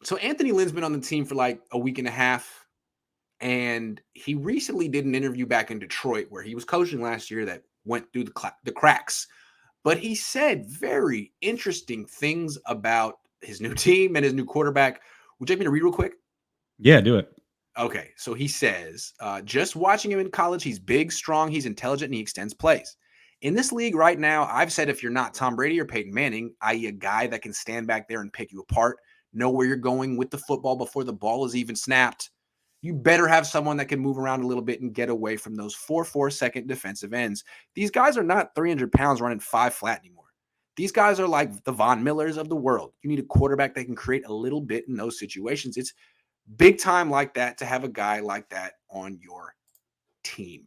So Anthony Lynn's been on the team for like a week and a half, and he recently did an interview back in Detroit where he was coaching last year that went through the cracks. But he said very interesting things about his new team and his new quarterback. Would you like me to read real quick? Yeah, do it. Okay, so he says, just watching him in college, he's big, strong, he's intelligent, and he extends plays. In this league right now, I've said if you're not Tom Brady or Peyton Manning, i.e. a guy that can stand back there and pick you apart, know where you're going with the football before the ball is even snapped, you better have someone that can move around a little bit and get away from those 4-4-second defensive ends. These guys are not 300 pounds running 5 flat anymore. These guys are like the Von Millers of the world. You need a quarterback that can create a little bit in those situations. It's big time like that to have a guy like that on your team.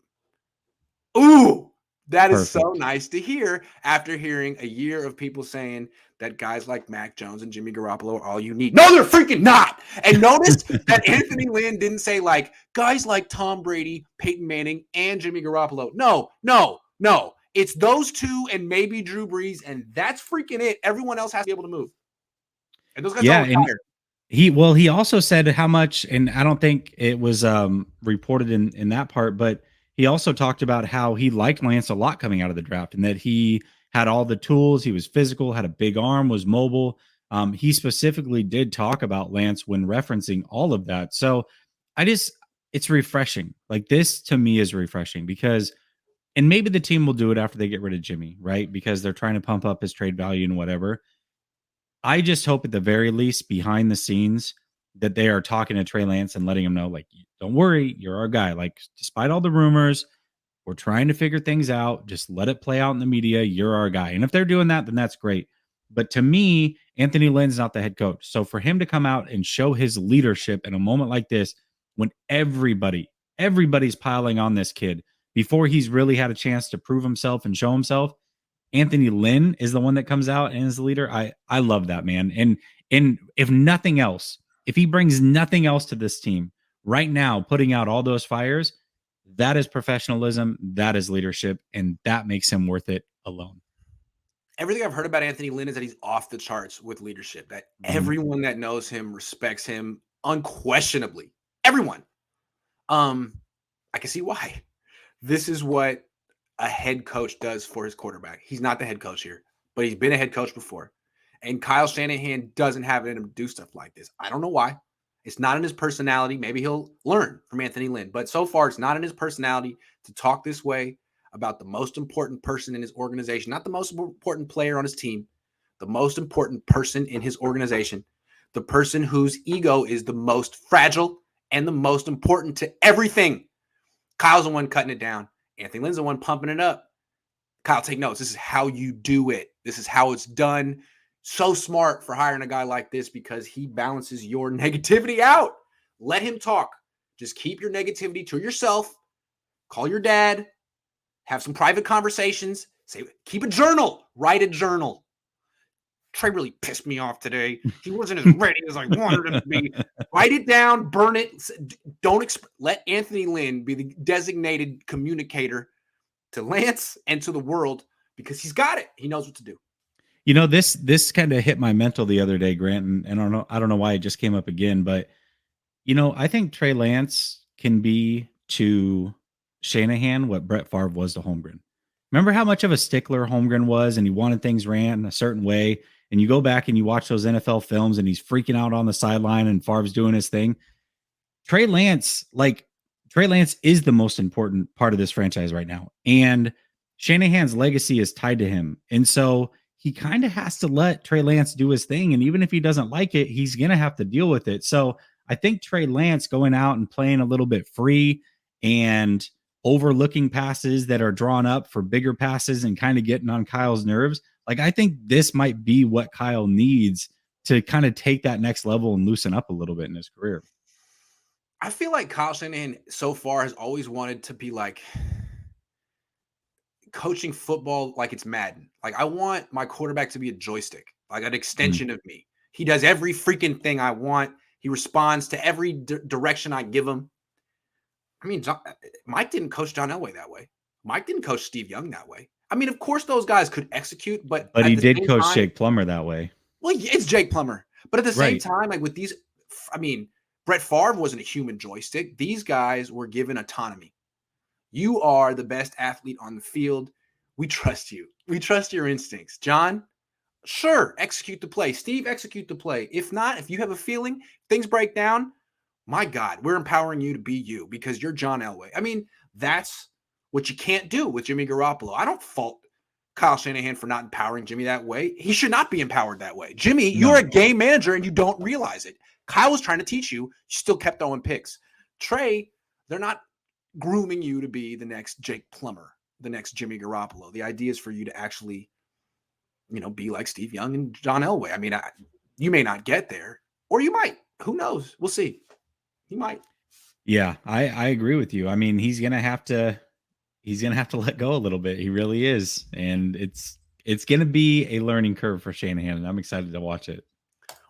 Ooh, that is so nice to hear after hearing a year of people saying that guys like Mac Jones and Jimmy Garoppolo are all you need. No, they're freaking not. And notice that Anthony Lynn didn't say like guys like Tom Brady, Peyton Manning, and Jimmy Garoppolo. No. It's those two and maybe Drew Brees, and that's freaking it. Everyone else has to be able to move. And those guys are retired. He also said how much, and I don't think it was reported in that part, but he also talked about how he liked Lance a lot coming out of the draft and that he had all the tools. He was physical, had a big arm, was mobile. He specifically did talk about Lance when referencing all of that. So it's refreshing. Like this to me is refreshing because, and maybe the team will do it after they get rid of Jimmy, right? Because they're trying to pump up his trade value and whatever. I just hope at the very least behind the scenes that they are talking to Trey Lance and letting him know, like, don't worry, you're our guy. Like, despite all the rumors, we're trying to figure things out. Just let it play out in the media. You're our guy. And if they're doing that, then that's great. But to me, Anthony Lynn's not the head coach. So for him to come out and show his leadership in a moment like this, when everybody's piling on this kid before he's really had a chance to prove himself and show himself, Anthony Lynn is the one that comes out and is the leader. I love that, man. And if nothing else, if he brings nothing else to this team right now, putting out all those fires, that is professionalism, that is leadership, and that makes him worth it alone. Everything I've heard about Anthony Lynn is that he's off the charts with leadership, that everyone that knows him respects him unquestionably. Everyone. I can see why. This is what a head coach does for his quarterback. He's not the head coach here, but he's been a head coach before. And Kyle Shanahan doesn't have it in him to do stuff like this. I don't know why. It's not in his personality. Maybe he'll learn from Anthony Lynn. But so far, it's not in his personality to talk this way about the most important person in his organization, not the most important player on his team, the most important person in his organization, the person whose ego is the most fragile and the most important to everything. Kyle's the one cutting it down. Anthony Lynn's the one pumping it up. Kyle, take notes. This is how you do it. This is how it's done. So smart for hiring a guy like this because he balances your negativity out. Let him talk. Just keep your negativity to yourself. Call your dad. Have some private conversations. Say, keep a journal. Write a journal. Trey really pissed me off today. He wasn't as ready as I wanted him to be. Write it down. Burn it. Don't let Anthony Lynn be the designated communicator to Lance and to the world because he's got it. He knows what to do. You know, this kind of hit my mental the other day, Grant, and I don't know why it just came up again, but you know, I think Trey Lance can be to Shanahan what Brett Favre was to Holmgren. Remember how much of a stickler Holmgren was, and he wanted things ran a certain way. And you go back and you watch those NFL films, and he's freaking out on the sideline, and Favre's doing his thing. Trey Lance is the most important part of this franchise right now, and Shanahan's legacy is tied to him, and so he kind of has to let Trey Lance do his thing. And even if he doesn't like it, he's going to have to deal with it. So I think Trey Lance going out and playing a little bit free and overlooking passes that are drawn up for bigger passes and kind of getting on Kyle's nerves. Like, I think this might be what Kyle needs to kind of take that next level and loosen up a little bit in his career. I feel like Kyle Shanahan so far has always wanted to be like coaching football like it's Madden. Like, I want my quarterback to be a joystick, like an extension of me. He does every freaking thing I want. He responds to every direction I give him. I mean, Mike didn't coach John Elway that way. Mike didn't coach Steve Young that way. I mean, of course, those guys could execute, but he did coach Jake Plummer that way. Well, it's Jake Plummer. But at the same time, like with these I mean, Brett Favre wasn't a human joystick. These guys were given autonomy. You are the best athlete on the field. We trust you. We trust your instincts. John, sure, execute the play. Steve, execute the play. If not, if you have a feeling, things break down, my God, we're empowering you to be you because you're John Elway. I mean, that's what you can't do with Jimmy Garoppolo. I don't fault Kyle Shanahan for not empowering Jimmy that way. He should not be empowered that way. Jimmy, you're a game manager and you don't realize it. Kyle was trying to teach you. You still kept throwing picks. Trey, they're not grooming you to be the next Jake Plummer, the next Jimmy Garoppolo. The idea is for you to actually, be like Steve Young and John Elway. I mean, you may not get there, or you might. Who knows? We'll see. He might. Yeah, I agree with you. I mean, he's gonna have to let go a little bit. He really is, and it's gonna be a learning curve for Shanahan, and I'm excited to watch it.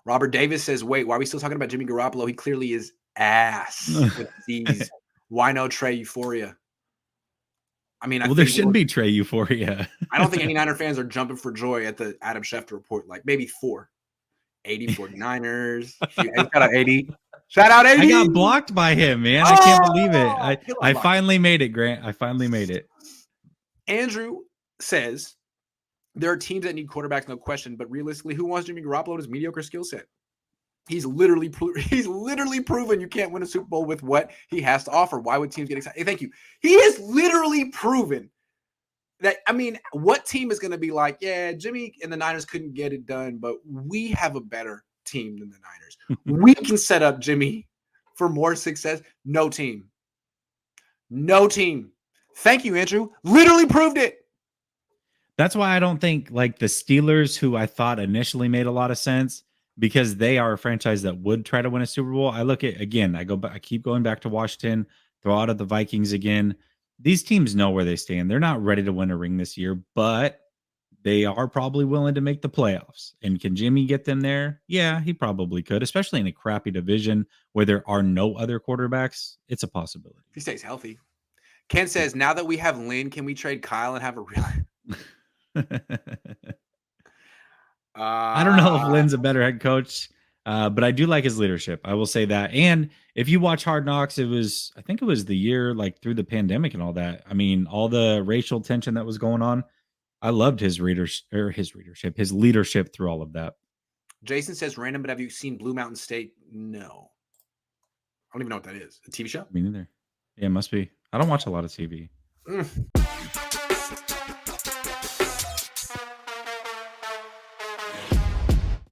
Robert Davis says, "Wait, why are we still talking about Jimmy Garoppolo? He clearly is ass with these. Why no Trey euphoria?" I mean, there shouldn't be Trey euphoria. I don't think any Niner fans are jumping for joy at the Adam Schefter report. Like maybe 80 49ers. Shout out 80. Shout out 80. I got blocked by him, man. I can't believe it. I finally made it, Grant. I finally made it. Andrew says there are teams that need quarterbacks, no question. But realistically, who wants Jimmy Garoppolo with his mediocre skill set? He's literally proven you can't win a Super Bowl with what he has to offer. Why would teams get excited? Hey, thank you. He has literally proven that. I mean, what team is going to be like, yeah, Jimmy and the Niners couldn't get it done, but we have a better team than the Niners. We can set up Jimmy for more success. No team. Thank you, Andrew. Literally proved it. That's why I don't think like the Steelers, who I thought initially made a lot of sense, because they are a franchise that would try to win a Super Bowl. I look at, again, I keep going back to Washington, throw out of the Vikings again. These teams know where they stand. They're not ready to win a ring this year, but they are probably willing to make the playoffs. And can Jimmy get them there? Yeah, he probably could, especially in a crappy division where there are no other quarterbacks. It's a possibility. If he stays healthy. Ken says, now that we have Lynn, can we trade Kyle and have a real... I don't know if Lynn's a better head coach, but I do like his leadership. I will say that. And if you watch Hard Knocks, I think it was the year like through the pandemic and all that. I mean, all the racial tension that was going on. I loved his leadership through all of that. Jason says, random, but have you seen Blue Mountain State? No. I don't even know what that is. A TV show? Me neither. Yeah, it must be. I don't watch a lot of TV.